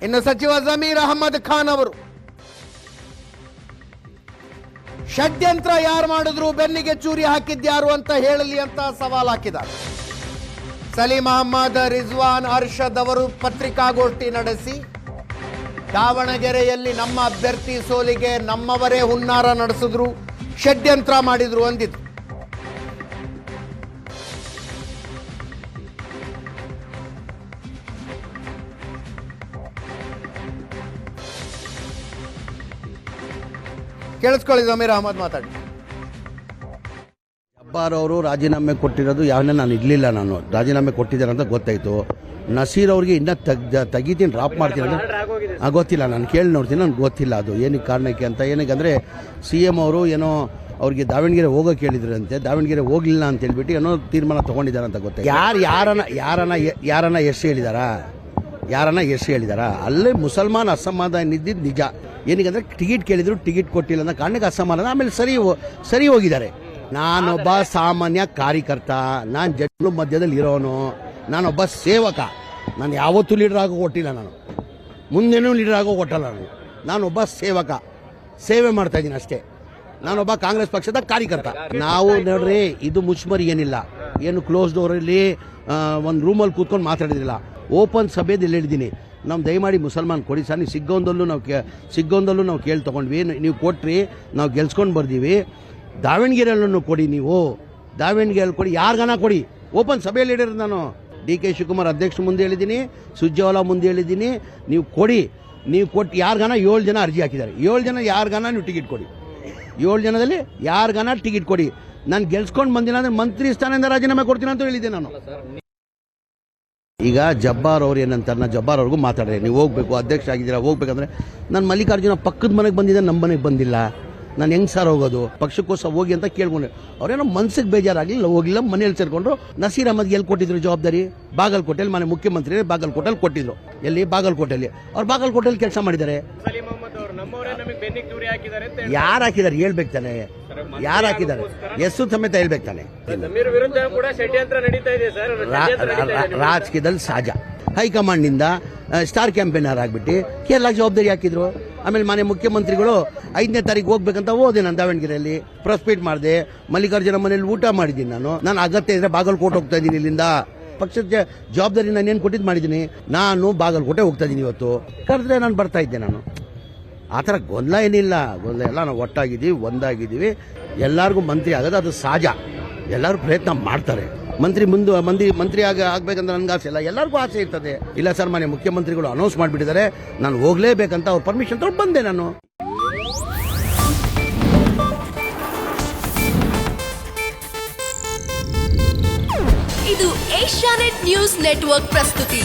ಇನ್ನು ಸಚಿವ ಜಮೀರ್ ಅಹಮದ್ ಖಾನ್ ಅವರು ಷಡ್ಯಂತ್ರ ಯಾರು ಮಾಡಿದ್ರು, ಬೆನ್ನಿಗೆ ಚೂರಿ ಹಾಕಿದ್ಯಾರು ಅಂತ ಹೇಳಲಿ ಅಂತ ಸವಾಲ್ ಹಾಕಿದ್ದಾರೆ. ಸಲೀಂ ಅಹಮದ್, ರಿಜ್ವಾನ್, ಅರ್ಷದ್ ಅವರು ಪತ್ರಿಕಾಗೋಷ್ಠಿ ನಡೆಸಿ ದಾವಣಗೆರೆಯಲ್ಲಿ ನಮ್ಮ ಅಭ್ಯರ್ಥಿ ಸೋಲಿಗೆ ನಮ್ಮವರೇ ಹುನ್ನಾರ ನಡೆಸಿದ್ರು, ಷಡ್ಯಂತ್ರ ಮಾಡಿದ್ರು ಅಂದಿದ್ರು. ಕೇಳಿಸ್ಕೊಳ್ಳಿ, ಜಮೀರ್ ಅಹಮದ್ ಮಾತಾಡಿ. ಜಬ್ಬಾರ್ ಅವರು ರಾಜೀನಾಮೆ ಕೊಟ್ಟಿರೋದು ಯಾವನ್ನ ನಾನು ಇರಲಿಲ್ಲ, ನಾನು ರಾಜೀನಾಮೆ ಕೊಟ್ಟಿದ್ದಾರೆ ಅಂತ ಗೊತ್ತಾಯಿತು. ನಸೀರ್ ಅವ್ರಿಗೆ ಇನ್ನೂ ತೆಗಿತೀನಿ, ಡ್ರಾಪ್ ಮಾಡ್ತೀನಿ ಅಂದರೆ ಗೊತ್ತಿಲ್ಲ, ನಾನು ಕೇಳಿ ನೋಡ್ತೀನಿ, ನನಗೆ ಗೊತ್ತಿಲ್ಲ ಅದು ಏನಕ್ಕೆ ಕಾರಣಕ್ಕೆ ಅಂತ. ಏನಕ್ಕೆ ಅಂದರೆ CM ಅವರು ಏನೋ ಅವ್ರಿಗೆ ದಾವಣಗೆರೆ ಹೋಗೋಕೆ ಹೇಳಿದ್ರಂತೆ, ದಾವಣಗೆರೆ ಹೋಗಲಿಲ್ಲ ಅಂತ ಹೇಳ್ಬಿಟ್ಟು ಏನೋ ತೀರ್ಮಾನ ತೊಗೊಂಡಿದ್ದಾರೆ ಅಂತ ಗೊತ್ತಾಯ್ತು. ಯಾರನ್ನ ಎಷ್ಟು ಹೇಳಿದಾರಾ ಅಲ್ಲೇ ಮುಸಲ್ಮಾನ್ ಅಸಮಾಧಾನ ಇದ್ದಿದ್ದು ನಿಜ. ಏನಕ್ಕೆ ಟಿಕೆಟ್ ಕೇಳಿದ್ರು, ಟಿಕೆಟ್ ಕೊಟ್ಟಿಲ್ಲ ಅನ್ನೋ ಕಾರಣಕ್ಕೆ ಅಸಮಾಧಾನ. ಆಮೇಲೆ ಸರಿ ಹೋಗಿದ್ದಾರೆ. ನಾನೊಬ್ಬ ಸಾಮಾನ್ಯ ಕಾರ್ಯಕರ್ತ, ನಾನು ಜನರ ಮಧ್ಯದಲ್ಲಿ ಇರೋನು, ನಾನೊಬ್ಬ ಸೇವಕ. ನಾನು ಯಾವತ್ತೂ ಲೀಡರ್ ಆಗೋ ಕೊಟ್ಟಿಲ್ಲ, ನಾನು ಮುಂದೇನೂ ಲೀಡರ್ ಆಗೋ ಕೊಟ್ಟಲ್ಲ. ನಾನೊಬ್ಬ ಸೇವಕ, ಸೇವೆ ಮಾಡ್ತಾ ಇದ್ದೀನಿ ಅಷ್ಟೇ. ನಾನೊಬ್ಬ ಕಾಂಗ್ರೆಸ್ ಪಕ್ಷದ ಕಾರ್ಯಕರ್ತ. ನಾವು ನೋಡ್ರಿ, ಇದು ಮುಚ್ಚುಮರಿ ಏನಿಲ್ಲ, ಏನು ಕ್ಲೋಸ್ ಡೋರಲ್ಲಿ ಒಂದು ರೂಮಲ್ಲಿ ಕೂತ್ಕೊಂಡು ಮಾತಾಡಿದಿಲ್ಲ, ಓಪನ್ ಸಭೆಯಲ್ಲಿ ಹೇಳಿದ್ದೀನಿ. ನಾವು ದಯಮಾಡಿ ಮುಸಲ್ಮಾನ್ ಕೊಡಿ ಸರ್, ನೀವು ಸಿಗ್ಗೊಂದಲ್ಲೂ ನಾವು ಕೇಳಿ ತೊಗೊಂಡ್ವಿ, ನೀವು ಕೊಟ್ರಿ, ನಾವು ಗೆಲ್ಸ್ಕೊಂಡು ಬರ್ದೀವಿ. ದಾವಣಗೆರೆಯಲ್ಲೂ ಕೊಡಿ, ನೀವು ದಾವಣಗೆರೆಯಲ್ಲಿ ಕೊಡಿ, ಯಾರಿಗಾನ ಕೊಡಿ. ಓಪನ್ ಸಭೆಯಲ್ಲಿ ಹೇಳಿರೋದು ನಾನು. DK ಶಿವಕುಮಾರ್ ಅಧ್ಯಕ್ಷ ಮುಂದೆ ಹೇಳಿದ್ದೀನಿ, ಸುರ್ಜೇವಾಲಾ ಮುಂದೆ ಹೇಳಿದ್ದೀನಿ, ನೀವು ಕೊಡಿ. ನೀವು ಕೊಟ್ಟು ಯಾರಿಗಾನ 7 ಜನ ಅರ್ಜಿ ಹಾಕಿದ್ದಾರೆ, 7 ಜನ ಯಾರಿಗಾನ ನೀವು ಟಿಕೆಟ್ ಕೊಡಿ, 7 ಜನದಲ್ಲಿ ಯಾರಿಗಾನ ಟಿಕೆಟ್ ಕೊಡಿ. ನಾನು ಗೆಲ್ಸ್ಕೊಂಡು ಬಂದಿಲ್ಲ ಅಂದರೆ ಮಂತ್ರಿ ಸ್ಥಾನದಿಂದ ರಾಜೀನಾಮೆ ಕೊಡ್ತೀನಿ ಅಂತ ಹೇಳಿದ್ದೆ ನಾನು. ಈಗ ಜಬ್ಬಾರ್ ಅವ್ರು ಏನಂತಾರೆ, ಜಬ್ಬಾರ್ ಅವ್ರಿಗೂ ಮಾತಾಡ್ರೆ, ನೀವು ಹೋಗ್ಬೇಕು, ಅಧ್ಯಕ್ಷ ಆಗಿದ್ದೀರಾ, ಹೋಗ್ಬೇಕಂದ್ರೆ ನಾನು ಮಲ್ಲಿಕಾರ್ಜುನ ಪಕ್ಕದ ಮನೆಗೆ ಬಂದಿದ್ದೆ, ನಮ್ಮ ಮನೆಗೆ ಬಂದಿಲ್ಲ, ನಾನು ಹೆಂಗ್ ಸರ್ ಹೋಗೋದು, ಪಕ್ಷಕ್ಕೋಸ್ಕರ ಹೋಗಿ ಅಂತ ಕೇಳ್ಕೊಂಡೆ. ಅವ್ರೇನೋ ಮನ್ಸಿಗೆ ಬೇಜಾರಾಗಲಿಲ್ಲ, ಹೋಗಿಲ್ಲ, ಮನೇಲಿ ಸೇರ್ಕೊಂಡ್ರು. ನಸೀರ್ ಅಹಮದ್ಗೆ ಎಲ್ಲಿ ಕೊಟ್ಟಿದ್ರು ಜವಾಬ್ದಾರಿ? ಬಾಗಲಕೋಟೆಯಲ್ಲಿ, ಮನೆ ಮುಖ್ಯಮಂತ್ರಿ ಬಾಗಲಕೋಟೆಯಲ್ಲಿ ಕೊಟ್ಟಿದ್ರು. ಎಲ್ಲಿ? ಬಾಗಲಕೋಟೆಯಲ್ಲಿ. ಅವ್ರು ಬಾಗಲಕೋಟೆಯಲ್ಲಿ ಕೆಲಸ ಮಾಡಿದ್ದಾರೆ. ಯಾರು ಹಾಕಿದ್ದಾರೆ ಹೇಳ್ಬೇಕು ತಾನೆ, ಯಾರು ಹಾಕಿದ್ದಾರೆ ಹೆಸರು ಸಮೇತ ಹೇಳ್ಬೇಕು ತಾನೆ. ರಾಜಕೀಯದಲ್ಲಿ ಸಹಜ. ಹೈಕಮಾಂಡ್ ನಿಂದ ಸ್ಟಾರ್ ಕ್ಯಾಂಪೇನರ್ ಆಗ್ಬಿಟ್ಟು ಕೇರಳ ಜವಾಬ್ದಾರಿ ಹಾಕಿದ್ರು. ಆಮೇಲೆ ಮನೆ ಮುಖ್ಯಮಂತ್ರಿಗಳು 5ನೇ ತಾರೀಕು ಹೋಗ್ಬೇಕಂತ ಹೋದೆ ನಾನು ದಾವಣಗೆರೆಯಲ್ಲಿ, ಪ್ರೆಸ್ ಮೀಟ್ ಮಾಡಿದೆ, ಮಲ್ಲಿಕಾರ್ಜುನ ಮನೆಯಲ್ಲಿ ಊಟ ಮಾಡಿದ್ದೀನಿ. ನಾನು ಅಗತ್ಯ ಇದ್ರೆ ಬಾಗಲಕೋಟೆ ಹೋಗ್ತಾ ಇದ್ದೀನಿ, ಇಲ್ಲಿಂದ ಪಕ್ಷದ ಜವಾಬ್ದಾರಿ ನಾನು ಏನು ಕೊಟ್ಟಿದ್ದು ಮಾಡಿದ್ದೀನಿ. ನಾನು ಬಾಗಲಕೋಟೆ ಹೋಗ್ತಾ ಇದ್ದೀನಿ, ಇವತ್ತು ಕರೆದ್ರೆ ನಾನು ಬರ್ತಾ ಇದ್ದೆ. ನಾನು ಆ ಥರ ಗೊಂದಲ ಏನಿಲ್ಲ, ಗೊಂದಲ ಎಲ್ಲ ನಾವು ಒಟ್ಟಾಗಿದ್ದೀವಿ, ಒಂದಾಗಿದ್ದೀವಿ. ಎಲ್ಲರಿಗೂ ಮಂತ್ರಿ ಆಗೋದು ಅದು ಸಹಜ, ಎಲ್ಲರೂ ಪ್ರಯತ್ನ ಮಾಡ್ತಾರೆ. ಮಂತ್ರಿ ಆಗ್ಬೇಕಂತ ನನಗೆ ಆಸೆ ಇಲ್ಲ, ಎಲ್ಲರಿಗೂ ಆಸೆ ಇರ್ತದೆ. ಇಲ್ಲ ಸರ್, ಮನೆ ಮುಖ್ಯಮಂತ್ರಿಗಳು ಅನೌನ್ಸ್ ಮಾಡಿಬಿಟ್ಟಿದ್ದಾರೆ, ನಾನು ಹೋಗ್ಲೇಬೇಕಂತ ಅವ್ರ ಪರ್ಮಿಷನ್ ತಗೊಂಡು ಬಂದೆ ನಾನು. ಇದು ಏಷ್ಯಾನೆಟ್ ನ್ಯೂಸ್ ನೆಟ್ವರ್ಕ್ ಪ್ರಸ್ತುತಿ.